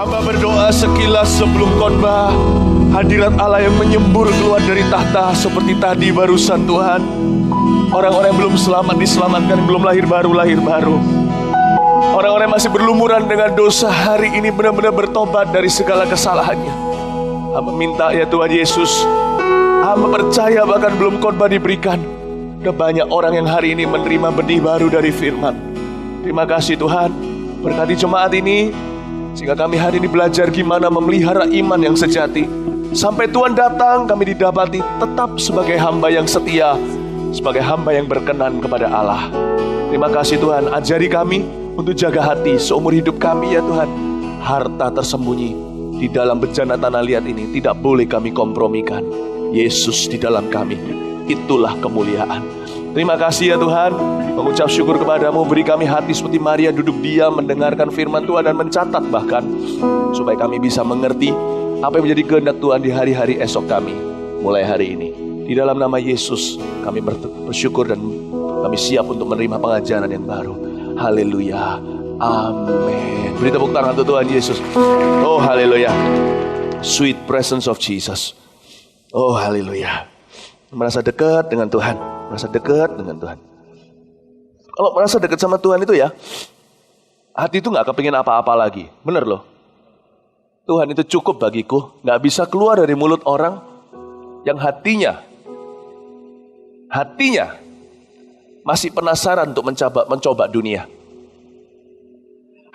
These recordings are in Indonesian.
Hamba berdoa sekilas sebelum khotbah, hadirat Allah yang menyembur keluar dari tahta seperti tadi barusan Tuhan. Orang-orang yang belum selamat diselamatkan, belum lahir baru. Orang-orang yang masih berlumuran dengan dosa hari ini benar-benar bertobat dari segala kesalahannya. Hamba minta ya Tuhan Yesus, hamba percaya bahkan belum khotbah diberikan, ada banyak orang yang hari ini menerima benih baru dari firman. Terima kasih Tuhan, berkati jemaat ini, sehingga kami hari ini belajar gimana memelihara iman yang sejati. Sampai Tuhan datang, kami didapati tetap sebagai hamba yang setia, sebagai hamba yang berkenan kepada Allah. Terima kasih Tuhan, ajari kami untuk jaga hati seumur hidup kami ya Tuhan. Harta tersembunyi di dalam bejana tanah liat ini tidak boleh kami kompromikan. Yesus di dalam kami, itulah kemuliaan. Terima kasih ya Tuhan, mengucap syukur kepadamu. Beri kami hati seperti Maria, duduk diam mendengarkan firman Tuhan dan mencatat bahkan, supaya kami bisa mengerti apa yang menjadi kehendak Tuhan di hari-hari esok kami, mulai hari ini. Di dalam nama Yesus kami bersyukur dan kami siap untuk menerima pengajaran yang baru. Haleluya, amin. Beri tepuk tangan untuk Tuhan Yesus. Oh haleluya, sweet presence of Jesus. Oh haleluya, merasa dekat dengan Tuhan, merasa dekat dengan Tuhan. Kalau merasa dekat sama Tuhan itu ya, hati itu gak kepingin apa-apa lagi. Bener loh, Tuhan itu cukup bagiku. Gak bisa keluar dari mulut orang yang hatinya masih penasaran untuk mencoba dunia.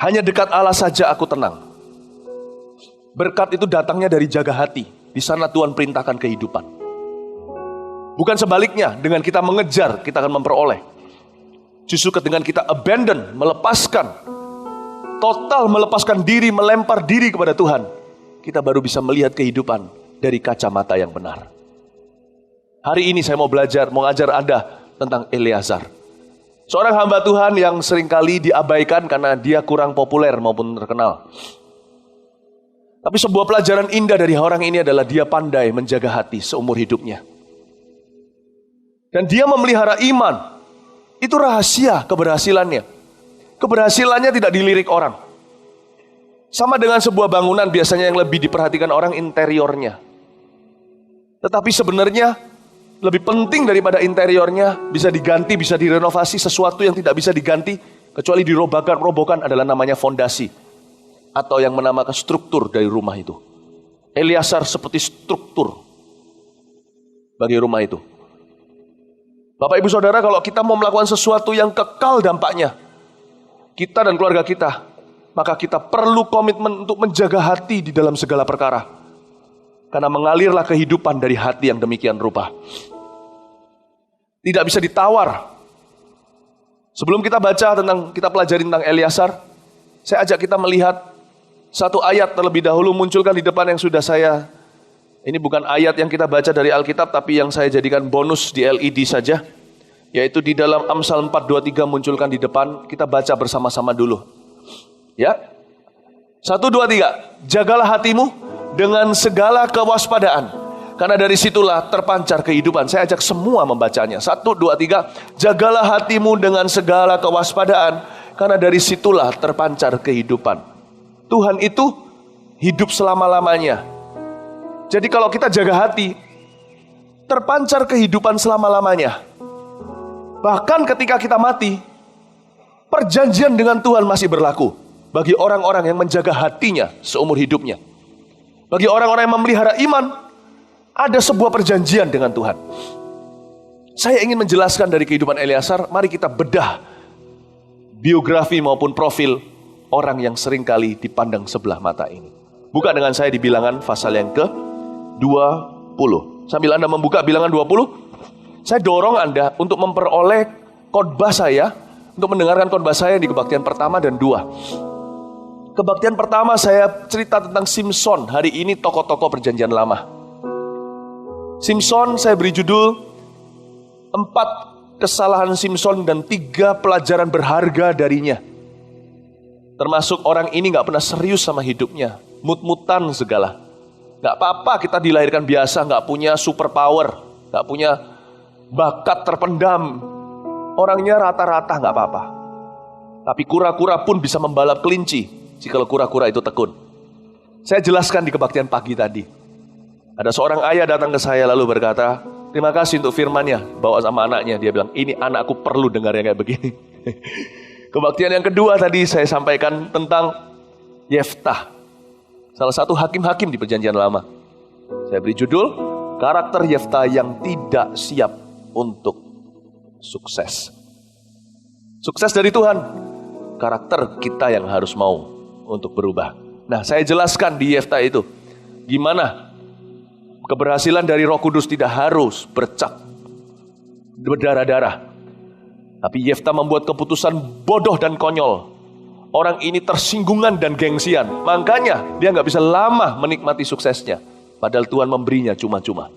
Hanya dekat Allah saja aku tenang. Berkat itu datangnya dari jaga hati. Di sana Tuhan perintahkan kehidupan. Bukan sebaliknya, dengan kita mengejar kita akan memperoleh. Justru dengan kita abandon, melepaskan, total melepaskan diri, melempar diri kepada Tuhan, kita baru bisa melihat kehidupan dari kacamata yang benar. Hari ini saya mau ngajar Anda tentang Eleazar. Seorang hamba Tuhan yang seringkali diabaikan karena dia kurang populer maupun terkenal. Tapi sebuah pelajaran indah dari orang ini adalah dia pandai menjaga hati seumur hidupnya. Dan dia memelihara iman. Itu rahasia keberhasilannya. Keberhasilannya tidak dilirik orang. Sama dengan sebuah bangunan biasanya yang lebih diperhatikan orang interiornya. Tetapi sebenarnya lebih penting daripada interiornya, bisa diganti, bisa direnovasi. Sesuatu yang tidak bisa diganti kecuali dirobohkan adalah namanya fondasi, atau yang menamakan struktur dari rumah itu. Eleazar seperti struktur bagi rumah itu. Bapak ibu saudara, kalau kita mau melakukan sesuatu yang kekal dampaknya, kita dan keluarga kita, maka kita perlu komitmen untuk menjaga hati di dalam segala perkara. Karena mengalirlah kehidupan dari hati yang demikian rupa. Tidak bisa ditawar. Sebelum kita pelajari tentang Eleazar, saya ajak kita melihat satu ayat terlebih dahulu munculkan di depan yang sudah saya, ini bukan ayat yang kita baca dari Alkitab, tapi yang saya jadikan bonus di LED saja, yaitu di dalam Amsal 4:23 munculkan di depan, kita baca bersama-sama dulu. Ya, 1, 2, 3, jagalah hatimu dengan segala kewaspadaan, karena dari situlah terpancar kehidupan. Saya ajak semua membacanya. 1, 2, 3, jagalah hatimu dengan segala kewaspadaan, karena dari situlah terpancar kehidupan. Tuhan itu hidup selama-lamanya. Jadi kalau kita jaga hati, terpancar kehidupan selama-lamanya. Bahkan ketika kita mati, perjanjian dengan Tuhan masih berlaku bagi orang-orang yang menjaga hatinya seumur hidupnya. Bagi orang-orang yang memelihara iman, ada sebuah perjanjian dengan Tuhan. Saya ingin menjelaskan dari kehidupan Eleazar. Mari kita bedah biografi maupun profil orang yang seringkali dipandang sebelah mata ini. Buka dengan saya di Bilangan pasal yang ke-20. Sambil Anda membuka Bilangan 20, saya dorong Anda untuk memperoleh khotbah saya, untuk mendengarkan khotbah saya di kebaktian pertama dan 2. Kebaktian pertama saya cerita tentang Simson. Hari ini tokoh-tokoh perjanjian lama. Simson saya beri judul 4 kesalahan Simson dan 3 pelajaran berharga darinya. Termasuk orang ini gak pernah serius sama hidupnya, mut-mutan segala. Gak apa-apa kita dilahirkan biasa, gak punya super power, gak punya bakat terpendam. Orangnya rata-rata gak apa-apa. Tapi kura-kura pun bisa membalap kelinci jika kura-kura itu tekun. Saya jelaskan di kebaktian pagi tadi. Ada seorang ayah datang ke saya lalu berkata, terima kasih untuk firman-Nya, bawa sama anaknya. Dia bilang, ini anakku perlu dengar yang kayak begini. Kebaktian yang kedua tadi saya sampaikan tentang Yeftah, salah satu hakim-hakim di perjanjian lama. Saya beri judul, karakter Yeftah yang tidak siap untuk sukses. Sukses dari Tuhan, karakter kita yang harus mau untuk berubah. Nah, saya jelaskan di Yeftah itu, gimana keberhasilan dari Roh Kudus tidak harus berdarah-darah. Tapi Yeftah membuat keputusan bodoh dan konyol. Orang ini tersinggungan dan gengsian. Makanya dia gak bisa lama menikmati suksesnya. Padahal Tuhan memberinya cuma-cuma.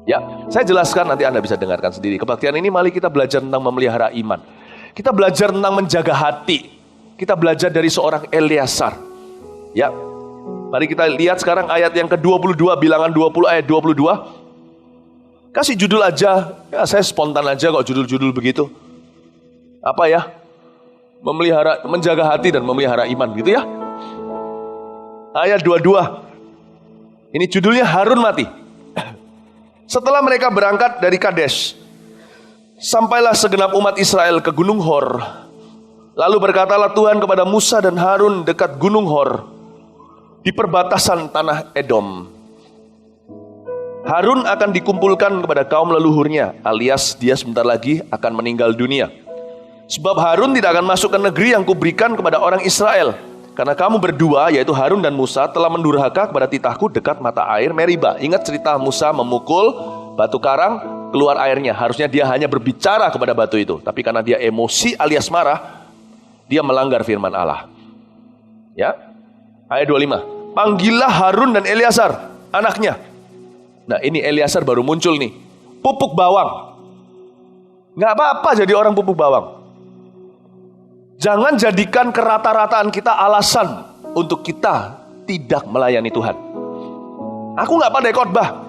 Ya, saya jelaskan, nanti Anda bisa dengarkan sendiri. Kebaktian ini mari kita belajar tentang memelihara iman. Kita belajar tentang menjaga hati. Kita belajar dari seorang Eleazar. Ya, mari kita lihat sekarang ayat yang ke-22, bilangan 20 ayat 22. Kasih judul aja, ya saya spontan aja kok judul-judul begitu. Apa ya? Menjaga hati dan memelihara iman gitu ya. Ayat 22. Ini judulnya Harun mati. Setelah mereka berangkat dari Kadesh, sampailah segenap umat Israel ke Gunung Hor. Lalu berkatalah Tuhan kepada Musa dan Harun dekat Gunung Hor, di perbatasan tanah Edom. Harun akan dikumpulkan kepada kaum leluhurnya, alias dia sebentar lagi akan meninggal dunia. Sebab Harun tidak akan masuk ke negeri yang kuberikan kepada orang Israel. Karena kamu berdua, yaitu Harun dan Musa, telah mendurhaka kepada titahku dekat mata air Meriba. Ingat cerita Musa memukul batu karang, keluar airnya. Harusnya dia hanya berbicara kepada batu itu. Tapi karena dia emosi alias marah, dia melanggar firman Allah. Ya, ayat 25. Panggillah Harun dan Eleazar, anaknya. Nah, ini Eleazar baru muncul nih. Pupuk bawang. Gak apa-apa jadi orang pupuk bawang. Jangan jadikan kerata-rataan kita alasan untuk kita tidak melayani Tuhan. Aku gak pandai khotbah.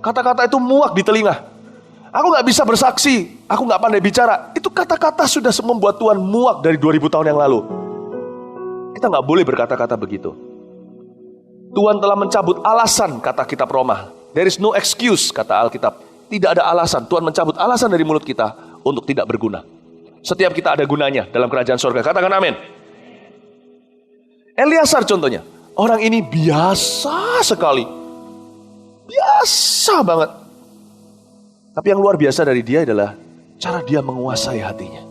Kata-kata itu muak di telinga. Aku gak bisa bersaksi. Aku gak pandai bicara. Itu kata-kata sudah membuat Tuhan muak dari 2000 tahun yang lalu. Kita gak boleh berkata-kata begitu. Tuhan telah mencabut alasan, kata kitab Roma. There is no excuse, kata Alkitab. Tidak ada alasan. Tuhan mencabut alasan dari mulut kita untuk tidak berguna. Setiap kita ada gunanya dalam kerajaan surga. Katakan amin. Eleazar contohnya. Orang ini biasa sekali. Biasa banget. Tapi yang luar biasa dari dia adalah cara dia menguasai hatinya.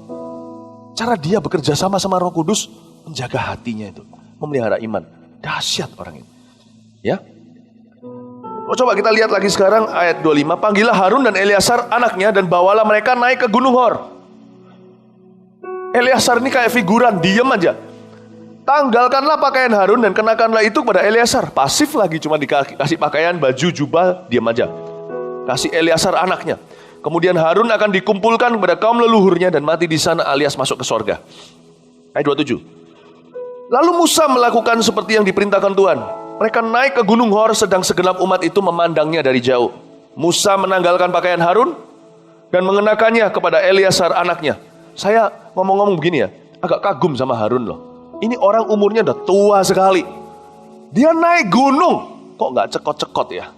Cara dia bekerja sama Roh Kudus menjaga hatinya itu. Memelihara iman. Dahsyat orang ini. Ya. Coba kita lihat lagi sekarang ayat 25. Panggillah Harun dan Eleazar anaknya dan bawalah mereka naik ke Gunung Hor. Eleazar ini kayak figuran, diem aja. Tanggalkanlah pakaian Harun dan kenakanlah itu kepada Eleazar. Pasif lagi, cuma dikasih pakaian, baju, jubah, diem aja. Kasih Eleazar anaknya. Kemudian Harun akan dikumpulkan kepada kaum leluhurnya dan mati di sana alias masuk ke sorga. Ayat 27. Lalu Musa melakukan seperti yang diperintahkan Tuhan. Mereka naik ke Gunung Hor sedang segenap umat itu memandangnya dari jauh. Musa menanggalkan pakaian Harun dan mengenakannya kepada Eleazar anaknya. Saya ngomong-ngomong begini ya, agak kagum sama Harun loh. Ini orang umurnya udah tua sekali. Dia naik gunung, kok gak cekot-cekot ya?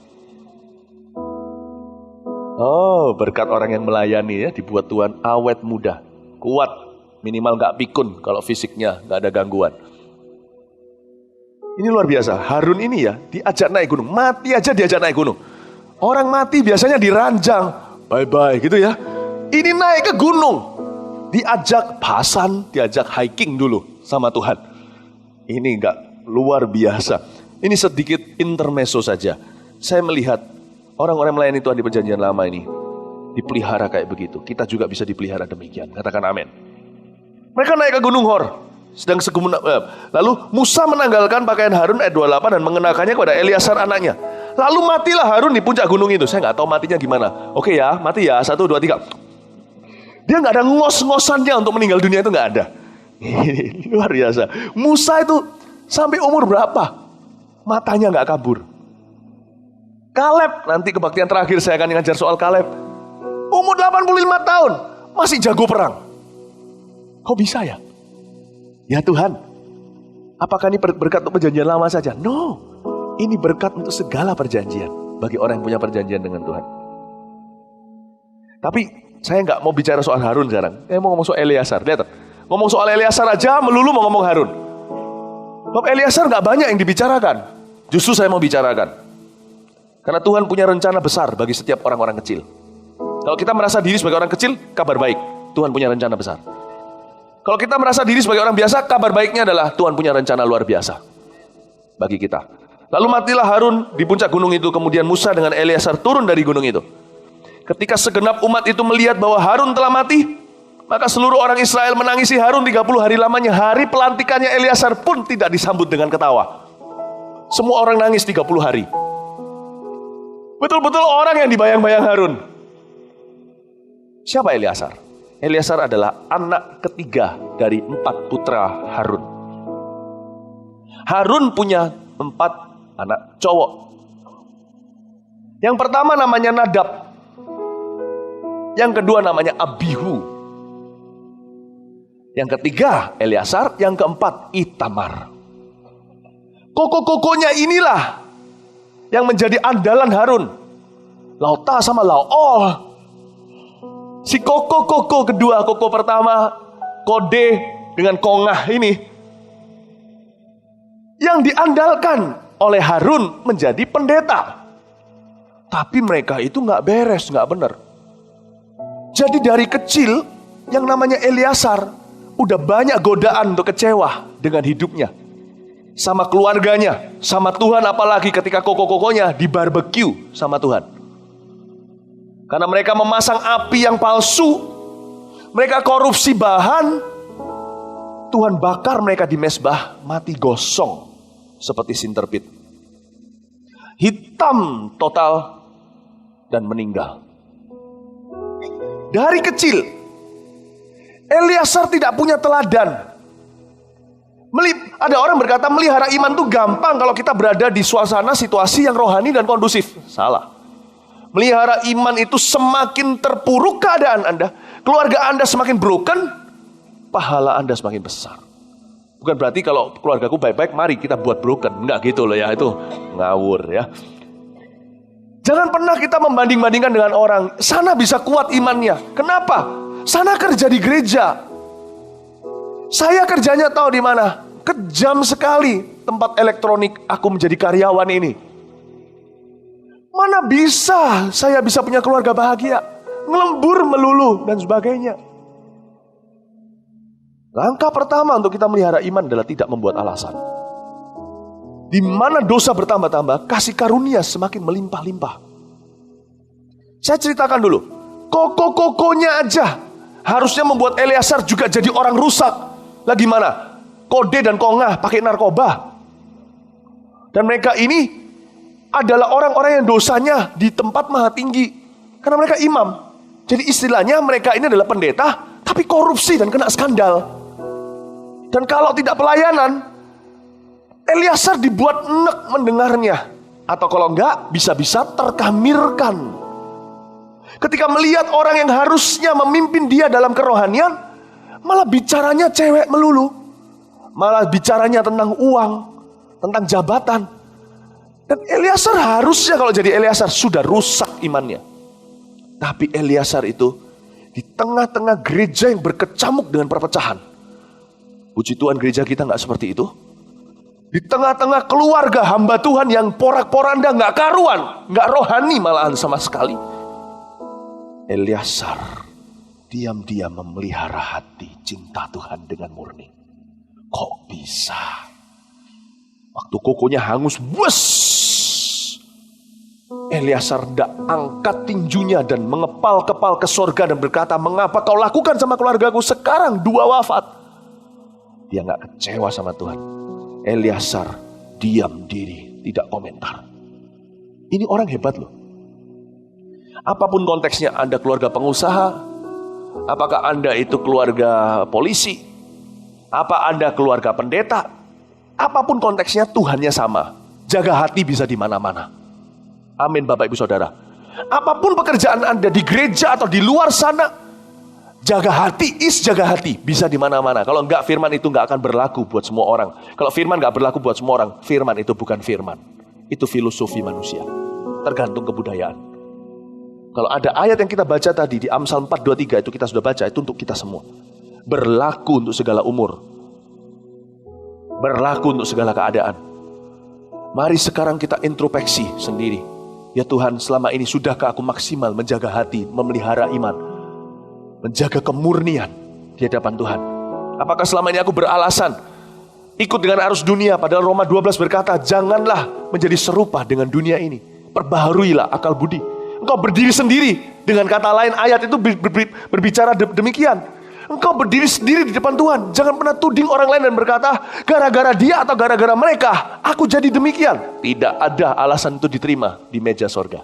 Oh, berkat orang yang melayani ya, dibuat Tuhan awet muda, kuat, minimal gak pikun kalau fisiknya gak ada gangguan. Ini luar biasa. Harun ini ya diajak naik gunung. Mati aja diajak naik gunung. Orang mati biasanya diranjang. Bye-bye gitu ya. Ini naik ke gunung. Diajak pasan, diajak hiking dulu sama Tuhan. Ini enggak luar biasa. Ini sedikit intermezzo saja. Saya melihat orang-orang melayani Tuhan di perjanjian lama ini dipelihara kayak begitu. Kita juga bisa dipelihara demikian. Katakan amin. Mereka naik ke Gunung Hor. Lalu Musa menanggalkan pakaian Harun ayat 28 dan mengenakannya kepada Eleazar anaknya. Lalu matilah Harun di puncak gunung itu. Saya nggak tahu matinya gimana. Oke ya, mati ya. 1, 2, 3. Dia nggak ada ngos-ngosannya untuk meninggal dunia, itu nggak ada. Luar biasa. Musa itu sampai umur berapa? Matanya nggak kabur. Kaleb, nanti kebaktian terakhir saya akan ngajar soal Kaleb. Umur 85 tahun, masih jago perang. Kok bisa ya? Ya Tuhan, Apakah ini berkat untuk perjanjian lama saja? No, ini berkat untuk segala perjanjian bagi orang yang punya perjanjian dengan Tuhan. Tapi saya nggak mau bicara soal Harun sekarang. Saya mau ngomong soal Eleazar. Lihat, ngomong soal Eleazar aja melulu mau ngomong Harun. Bab Eleazar nggak banyak yang dibicarakan. Justru saya mau bicarakan. Karena Tuhan punya rencana besar bagi setiap orang-orang kecil. Kalau kita merasa diri sebagai orang kecil, kabar baik. Tuhan punya rencana besar. Kalau kita merasa diri sebagai orang biasa, kabar baiknya adalah Tuhan punya rencana luar biasa bagi kita. Lalu matilah Harun di puncak gunung itu. Kemudian Musa dengan Eleazar turun dari gunung itu. Ketika segenap umat itu melihat bahwa Harun telah mati, maka seluruh orang Israel menangisi Harun 30 hari lamanya. Hari pelantikannya Eleazar pun tidak disambut dengan ketawa. Semua orang nangis 30 hari. Betul-betul orang yang dibayang-bayang Harun. Siapa Eleazar? Eleazar adalah anak ketiga dari 4 putra Harun. Harun punya 4 anak cowok. Yang pertama namanya Nadab. Yang kedua namanya Abihu. Yang ketiga Eleazar. Yang keempat Itamar. Koko-kokonya inilah yang menjadi andalan Harun. Lauta sama Laol. Si koko-koko kedua, koko pertama, Kode dengan Kongah ini, yang diandalkan oleh Harun menjadi pendeta. Tapi mereka itu gak beres, gak benar. Jadi dari kecil yang namanya Eleazar udah banyak godaan untuk kecewa dengan hidupnya, sama keluarganya, sama Tuhan, apalagi ketika koko-kokonya dibarbeque sama Tuhan. Karena mereka memasang api yang palsu, mereka korupsi bahan, Tuhan bakar mereka di mezbah, mati gosong seperti sinterpit. Hitam total dan meninggal. Dari kecil Eleazar tidak punya teladan. Ada orang berkata melihara iman itu gampang kalau kita berada di suasana situasi yang rohani dan kondusif. Salah. Melihara iman itu semakin terpuruk keadaan Anda, keluarga Anda semakin broken, pahala Anda semakin besar. Bukan berarti kalau keluargaku baik-baik, mari kita buat broken. Enggak gitu loh ya, itu ngawur ya. Jangan pernah kita membanding-bandingkan dengan orang. Sana bisa kuat imannya. Kenapa? Sana kerja di gereja. Saya kerjanya tahu di mana? Kejam sekali tempat elektronik aku menjadi karyawan ini. Mana bisa saya bisa punya keluarga bahagia? Ngelembur melulu dan sebagainya. Langkah pertama untuk kita melihara iman adalah tidak membuat alasan. Di mana dosa bertambah-tambah, kasih karunia semakin melimpah-limpah. Saya ceritakan dulu. Koko-kokonya aja harusnya membuat Eleazar juga jadi orang rusak. Lagi mana? Kode dan Kongah pakai narkoba. Dan mereka ini adalah orang-orang yang dosanya di tempat maha tinggi. Karena mereka imam. Jadi istilahnya mereka ini adalah pendeta, tapi korupsi dan kena skandal. Dan kalau tidak pelayanan, Eleazar dibuat enek mendengarnya. Atau kalau enggak, bisa-bisa terkamirkan. Ketika melihat orang yang harusnya memimpin dia dalam kerohanian, malah bicaranya cewek melulu. Malah bicaranya tentang uang, tentang jabatan. Dan Eleazar harusnya kalau jadi Eleazar sudah rusak imannya. Tapi Eleazar itu di tengah-tengah gereja yang berkecamuk dengan perpecahan. Puji Tuhan gereja kita gak seperti itu. Di tengah-tengah keluarga hamba Tuhan yang porak-poranda gak karuan, gak rohani malahan sama sekali. Eleazar diam-diam memelihara hati cinta Tuhan dengan murni. Kok bisa? Waktu kokonya hangus, bus. Eleazar tidak angkat tinjunya dan mengepal-kepal ke sorga dan berkata, mengapa kau lakukan sama keluargaku sekarang 2 wafat? Dia gak kecewa sama Tuhan. Eleazar diam diri, tidak komentar. Ini orang hebat loh. Apapun konteksnya, Anda keluarga pengusaha, apakah Anda itu keluarga polisi, apa Anda keluarga pendeta, apapun konteksnya Tuhannya sama. Jaga hati bisa di mana-mana. Amin Bapak Ibu Saudara. Apapun pekerjaan Anda di gereja atau di luar sana, Jaga hati, jaga hati. Bisa di mana-mana. Kalau enggak, firman itu enggak akan berlaku buat semua orang. Kalau firman enggak berlaku buat semua orang, firman itu bukan firman. Itu filosofi manusia. Tergantung kebudayaan. Kalau ada ayat yang kita baca tadi di Amsal 4:23 itu kita sudah baca, itu untuk kita semua. Berlaku untuk segala umur. Berlaku untuk segala keadaan. Mari sekarang kita introspeksi sendiri. Ya Tuhan, selama ini sudahkah aku maksimal menjaga hati, memelihara iman, menjaga kemurnian di hadapan Tuhan? Apakah selama ini aku beralasan ikut dengan arus dunia, padahal Roma 12 berkata, janganlah menjadi serupa dengan dunia ini. Perbaharuilah akal budi. Engkau berdiri sendiri. Dengan kata lain, ayat itu berbicara demikian. Engkau berdiri sendiri di depan Tuhan. Jangan pernah tuding orang lain dan berkata, gara-gara dia atau gara-gara mereka, aku jadi demikian. Tidak ada alasan itu diterima di meja sorga.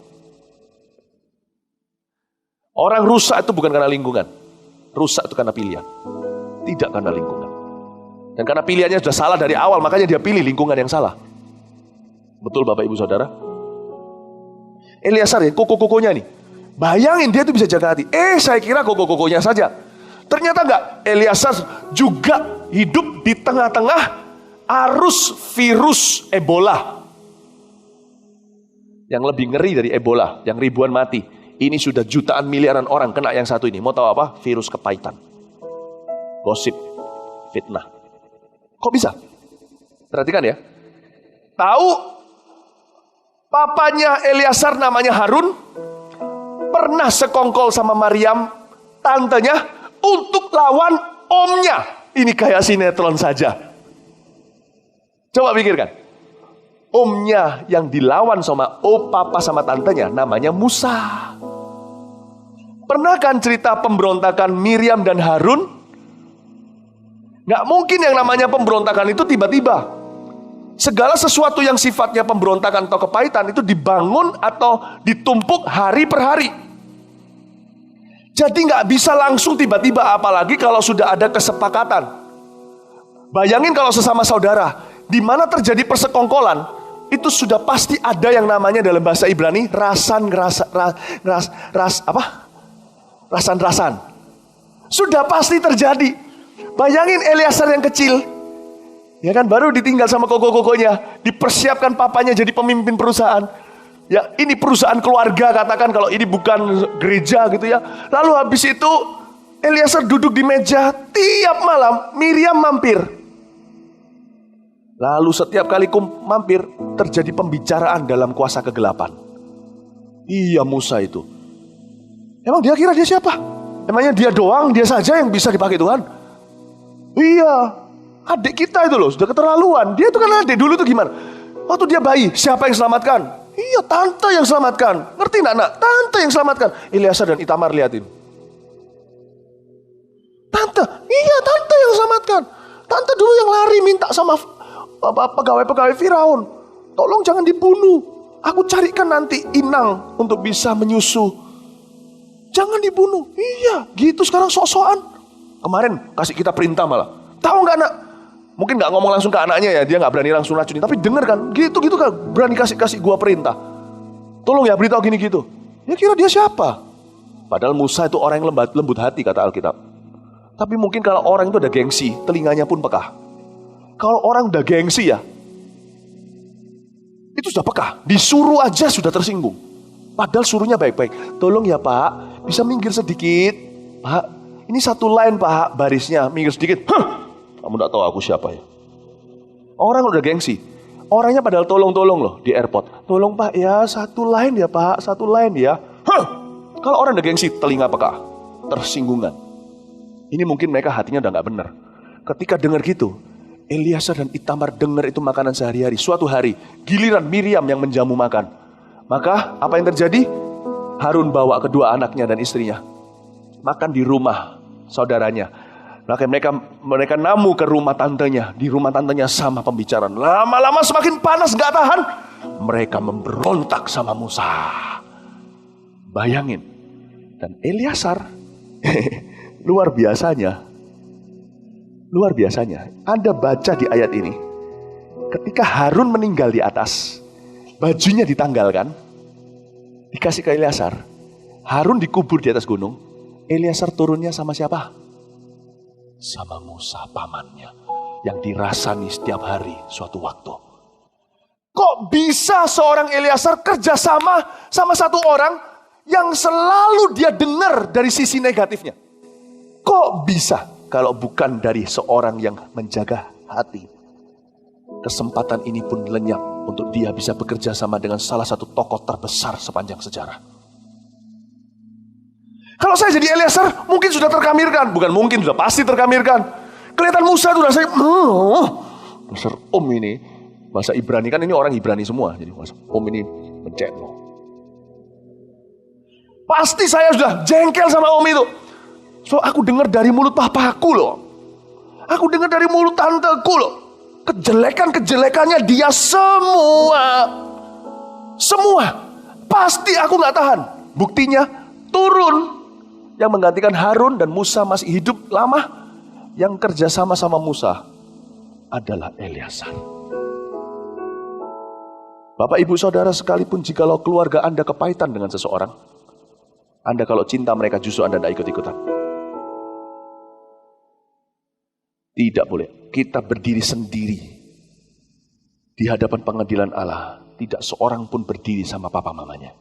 Orang rusak itu bukan karena lingkungan. Rusak itu karena pilihan. Tidak karena lingkungan. Dan karena pilihannya sudah salah dari awal, makanya dia pilih lingkungan yang salah. Betul Bapak Ibu Saudara? Eleazar ya, koko-kokonya nih. Bayangin dia itu bisa jaga hati. Saya kira koko-kokonya saja. Ternyata enggak. Eleazar juga hidup di tengah-tengah arus virus Ebola. Yang lebih ngeri dari Ebola, yang ribuan mati. Ini sudah jutaan miliaran orang kena yang satu ini. Mau tahu apa? Virus kepahitan. Gosip. Fitnah. Kok bisa? Perhatikan ya. Tahu papanya Eleazar namanya Harun. Pernah sekongkol sama Maryam, tantenya, untuk lawan omnya. Ini kayak sinetron saja. Coba pikirkan. Omnya yang dilawan sama papa sama tantenya namanya Musa. Pernah kan cerita pemberontakan Miriam dan Harun? Gak mungkin yang namanya pemberontakan itu tiba-tiba. Segala sesuatu yang sifatnya pemberontakan atau kepahitan itu dibangun atau ditumpuk hari per hari. Jadi gak bisa langsung tiba-tiba, apalagi kalau sudah ada kesepakatan. Bayangin kalau sesama saudara, di mana terjadi persekongkolan, itu sudah pasti ada yang namanya dalam bahasa Ibrani rasan-rasan. Sudah pasti terjadi. Bayangin Eleazar yang kecil, ya kan, baru ditinggal sama koko-kokonya, dipersiapkan papanya jadi pemimpin perusahaan. Ya, ini perusahaan keluarga, katakan kalau ini bukan gereja gitu ya. Lalu habis itu Eleazar duduk di meja, tiap malam Miriam mampir. Lalu setiap kali mampir terjadi pembicaraan dalam kuasa kegelapan. Iya, Musa itu. Emang dia kira dia siapa? Emangnya dia doang, dia saja yang bisa dipakai Tuhan? Iya, adik kita itu loh, sudah keterlaluan. Dia itu kan adik dulu itu gimana? Waktu dia bayi, siapa yang selamatkan? Iya, tante yang selamatkan. Ngerti enggak, nak? Tante yang selamatkan. Eleazar dan Itamar liatin. Tante, iya tante yang selamatkan. Tante dulu yang lari minta sama pegawai-pegawai Firaun, tolong jangan dibunuh. Aku carikan nanti inang untuk bisa menyusu. Jangan dibunuh. Iya, gitu sekarang sok-sokan. Kemarin kasih kita perintah malah. Tahu nggak nak? Mungkin nggak ngomong langsung ke anaknya ya, dia nggak berani langsung racunin. Tapi denger kan, gitu kan, berani kasih gua perintah. Tolong ya beritahu gini gitu. Ya kira dia siapa? Padahal Musa itu orang yang lembut hati kata Alkitab. Tapi mungkin kalau orang itu ada gengsi, telinganya pun peka. Kalau orang udah gengsi ya, itu sudah peka. Disuruh aja sudah tersinggung. Padahal suruhnya baik-baik. Tolong ya Pak, bisa minggir sedikit. Pak, ini satu line Pak, barisnya minggir sedikit. Kamu gak tahu aku siapa ya. Orang udah gengsi. Orangnya padahal tolong-tolong loh di airport. Tolong Pak ya, satu line ya Pak, satu line ya. Kalau orang udah gengsi, telinga peka, tersinggungan. Ini mungkin mereka hatinya udah gak benar. Ketika dengar gitu, Eleazar dan Itamar dengar itu makanan sehari-hari. Suatu hari, giliran Miriam yang menjamu makan. Maka apa yang terjadi? Harun bawa kedua anaknya dan istrinya makan di rumah saudaranya. Maka mereka namu ke rumah tantenya. Di rumah tantenya sama pembicaraan. Lama-lama semakin panas, gak tahan. Mereka memberontak sama Musa. Bayangin. Dan Eleazar luar biasanya, Anda baca di ayat ini, ketika Harun meninggal di atas, bajunya ditanggalkan, dikasih ke Eleazar. Harun dikubur di atas gunung, Eleazar turunnya sama siapa? Sama Musa pamannya, yang dirasani setiap hari suatu waktu. Kok bisa seorang Eleazar kerjasama sama satu orang yang selalu dia dengar dari sisi negatifnya? Kok bisa kalau bukan dari seorang yang menjaga hati? Kesempatan ini pun lenyap untuk dia bisa bekerja sama dengan salah satu tokoh terbesar sepanjang sejarah. Kalau saya jadi Eleazar, mungkin sudah terkamirkan. Bukan mungkin, sudah pasti terkamirkan. Kelihatan Musa itu rasanya, dasar ini. Bahasa Ibrani kan ini orang Ibrani semua. Jadi ini mencetno. Pasti saya sudah jengkel sama itu. So aku dengar dari mulut papaku loh. Aku dengar dari mulut tanteku loh. Kejelekan-kejelekannya dia semua. Pasti aku gak tahan. Buktinya turun. Yang menggantikan Harun dan Musa masih hidup lama. Yang kerja sama Musa adalah Eleazar. Bapak ibu saudara, sekalipun jikalau keluarga Anda kepahitan dengan seseorang, Anda kalau cinta mereka justru Anda tidak ikut-ikutan. Tidak boleh. Kita berdiri sendiri di hadapan pengadilan Allah. Tidak seorang pun berdiri sama papa mamanya.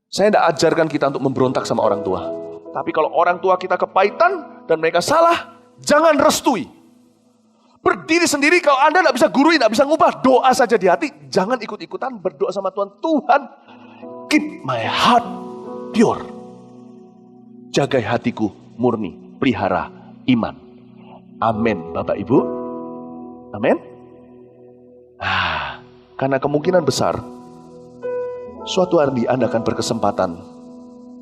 Saya tidak ajarkan kita untuk memberontak sama orang tua. Tapi kalau orang tua kita kepahitan dan mereka salah, jangan restui. Berdiri sendiri. Kalau Anda tidak bisa gurui, tidak bisa ngubah, doa saja di hati. Jangan ikut-ikutan berdoa sama Tuhan. Tuhan, keep my heart pure. Jagai hatiku murni, pelihara iman. Amin, Bapak Ibu. Amin. Karena kemungkinan besar suatu hari Anda akan berkesempatan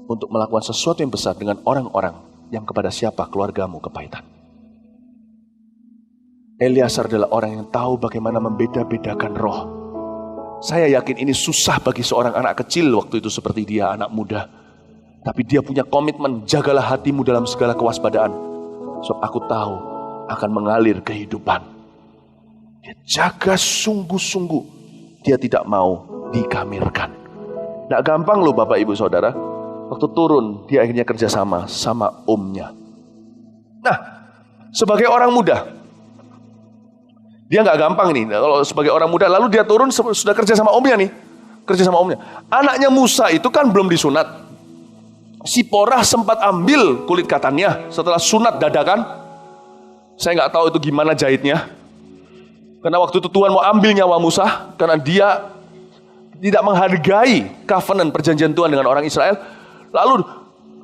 untuk melakukan sesuatu yang besar dengan orang-orang yang kepada siapa keluargamu kepahitan. Eleazar adalah orang yang tahu bagaimana membeda-bedakan roh. Saya yakin ini susah bagi seorang anak kecil waktu itu seperti dia, anak muda. Tapi dia punya komitmen, jagalah hatimu dalam segala kewaspadaan. Sebab aku tahu akan mengalir kehidupan. Dia jaga sungguh-sungguh. Dia tidak mau dikamirkan. Nggak gampang loh Bapak Ibu Saudara. Waktu turun, dia akhirnya kerjasama sama omnya. Nah, sebagai orang muda, dia nggak gampang nih. Kalau sebagai orang muda, lalu dia turun sudah kerja sama omnya nih. Kerja sama omnya. Anaknya Musa itu kan belum disunat. Siporah sempat ambil kulit katannya setelah sunat dadakan. Saya nggak tahu itu gimana jahitnya. Karena waktu itu Tuhan mau ambil nyawa Musa. Karena dia tidak menghargai covenant perjanjian Tuhan dengan orang Israel. Lalu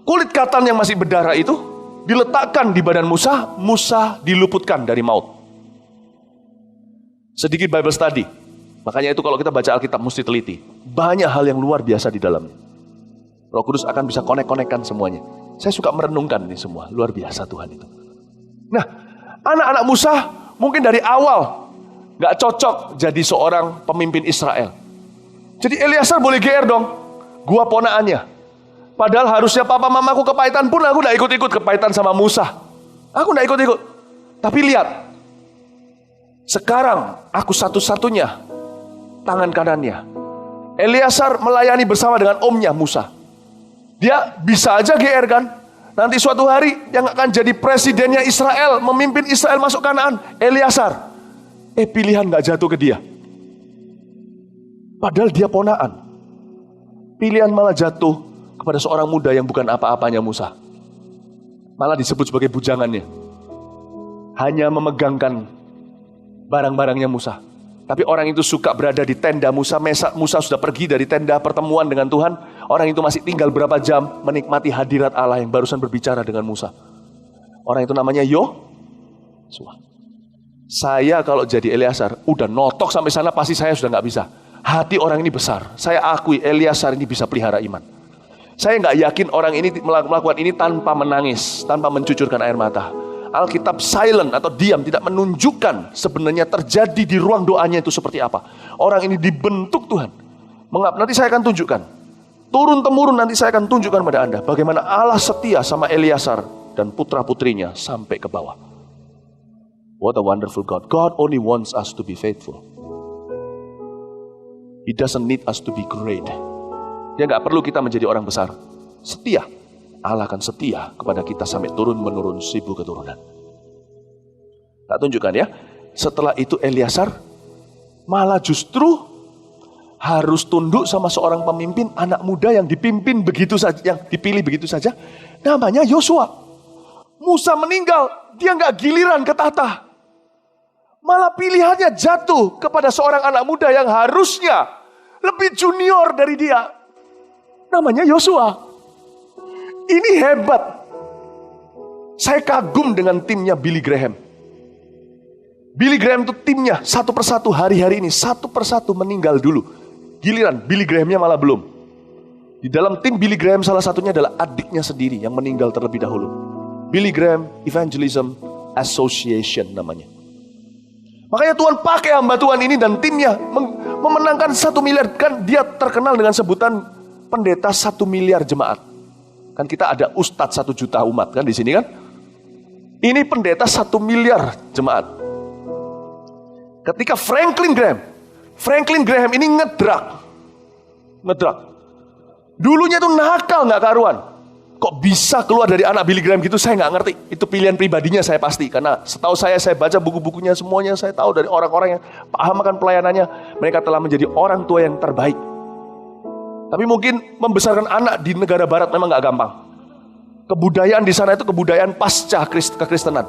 kulit katan yang masih berdarah itu diletakkan di badan Musa. Musa diluputkan dari maut. Sedikit Bible study. Makanya itu kalau kita baca Alkitab mesti teliti. Banyak hal yang luar biasa di dalamnya. Roh Kudus akan bisa konek-konekkan semuanya. Saya suka merenungkan ini semua. Luar biasa Tuhan itu. Nah, anak-anak Musa mungkin dari awal gak cocok jadi seorang pemimpin Israel. Jadi Eleazar boleh GR dong. Gua ponaannya. Padahal harusnya papa mamaku kepahitan pun aku gak ikut-ikut kepahitan sama Musa. Aku gak ikut-ikut. Tapi lihat. Sekarang aku satu-satunya tangan kanannya. Eleazar melayani bersama dengan omnya Musa. Dia bisa aja GR kan. Nanti suatu hari yang akan jadi presidennya Israel, memimpin Israel masuk Kanaan, Eleazar. Pilihan gak jatuh ke dia. Padahal dia ponaan. Pilihan malah jatuh kepada seorang muda yang bukan apa-apanya Musa. Malah disebut sebagai bujangannya. Hanya memegangkan barang-barangnya Musa. Tapi orang itu suka berada di tenda Musa. Musa sudah pergi dari tenda pertemuan dengan Tuhan. Orang itu masih tinggal berapa jam menikmati hadirat Allah yang barusan berbicara dengan Musa. Orang itu namanya Yosua. Saya kalau jadi Eleazar, udah notok sampai sana pasti saya sudah gak bisa. Hati orang ini besar. Saya akui Eleazar ini bisa pelihara iman. Saya gak yakin orang ini melakukan ini tanpa menangis, tanpa mencucurkan air mata. Alkitab silent atau diam, tidak menunjukkan sebenarnya terjadi di ruang doanya itu seperti apa. Orang ini dibentuk Tuhan. Mengapa? Nanti saya akan tunjukkan. Turun-temurun nanti saya akan tunjukkan pada Anda bagaimana Allah setia sama Eleazar dan putra-putrinya sampai ke bawah. What a wonderful God. God only wants us to be faithful. He doesn't need us to be great. Dia gak perlu kita menjadi orang besar. Setia. Allah akan setia kepada kita sampai turun-menurun 1000 keturunan. Tak tunjukkan ya. Setelah itu Eleazar malah justru harus tunduk sama seorang pemimpin anak muda yang dipimpin begitu saja, yang dipilih begitu saja. Namanya Yosua. Musa meninggal, dia nggak giliran ke tahta. Malah pilihannya jatuh kepada seorang anak muda yang harusnya lebih junior dari dia. Namanya Yosua. Ini hebat. Saya kagum dengan timnya Billy Graham. Billy Graham itu timnya satu persatu hari-hari ini satu persatu meninggal dulu. Giliran Billy Grahamnya malah belum. Di dalam tim Billy Graham salah satunya adalah adiknya sendiri yang meninggal terlebih dahulu. Billy Graham Evangelism Association namanya. Makanya Tuhan pakai hamba Tuhan ini dan timnya memenangkan 1 miliar. Kan dia terkenal dengan sebutan pendeta 1 miliar jemaat. Kan kita ada ustadz 1 juta umat kan di sini kan. Ini pendeta 1 miliar jemaat. Ketika Franklin Graham ini ngedrak. Dulunya tuh nakal gak karuan. Kok bisa keluar dari anak Billy Graham gitu, saya gak ngerti. Itu pilihan pribadinya saya pasti. Karena setahu saya baca buku-bukunya semuanya. Saya tahu dari orang-orang yang paham akan pelayanannya. Mereka telah menjadi orang tua yang terbaik. Tapi mungkin membesarkan anak di negara barat memang gak gampang. Kebudayaan di sana itu kebudayaan pasca kekristenan.